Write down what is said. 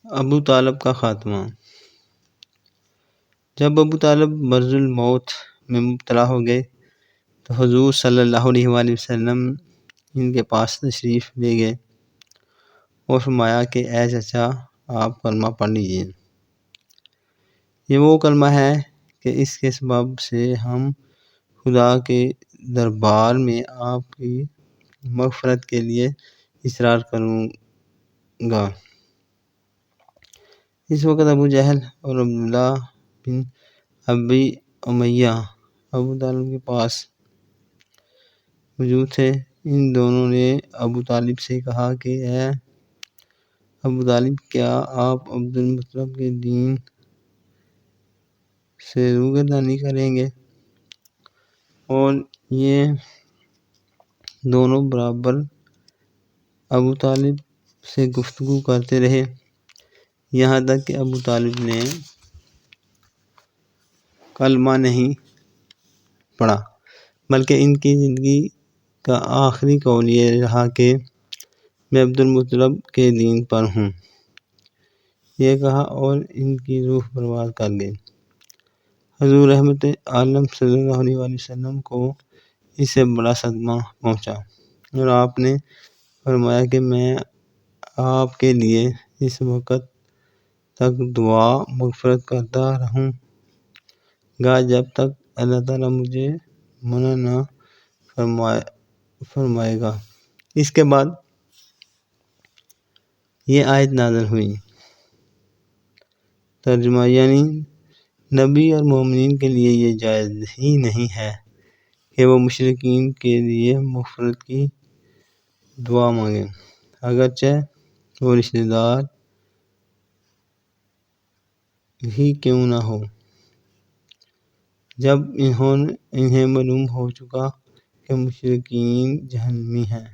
ابو طالب کا خاتمہ۔ جب ابو طالب مرض الموت میں مبتلا ہو گئے تو حضور صلی اللہ علیہ وآلہ وسلم ان کے پاس تشریف لے گئے اور فرمایا کہ اے چچا، آپ کلمہ پڑھ لیجئے۔ یہ وہ کلمہ ہے کہ اس کے سبب سے ہم خدا کے دربار میں آپ کی مغفرت کے لیے اصرار کروں گا۔ اس وقت ابو جہل اور عبداللہ بن ابی امیہ ابو طالب کے پاس موجود تھے۔ ان دونوں نے ابو طالب سے کہا کہ اے ابو طالب، کیا آپ عبد المطلب کے دین سے روگردانی کریں گے؟ اور یہ دونوں برابر ابو طالب سے گفتگو کرتے رہے، یہاں تک کہ ابو طالب نے کلمہ نہیں پڑھا، بلکہ ان کی زندگی کا آخری قول یہ رہا کہ میں عبد المطلب کے دین پر ہوں۔ یہ کہا اور ان کی روح پرواز کر گئی۔ حضور رحمت عالم صلی اللہ علیہ وآلہ وسلم کو اس سے بڑا صدمہ پہنچا اور آپ نے فرمایا کہ میں آپ کے لیے اس وقت تک دعا مغفرت کرتا رہوں گا جب تک اللہ تعالیٰ مجھے منع نہ فرمائے گا۔ اس کے بعد یہ آیت نازل ہوئی۔ ترجمہ، یعنی نبی اور مومنین کے لیے یہ جائز ہی نہیں ہے کہ وہ مشرکین کے لیے مغفرت کی دعا مانگیں، اگرچہ وہ رشتہ دار ہی کیوں نہ ہو، جب انہیں معلوم ہو چکا کہ مشرکین جہنمی ہیں۔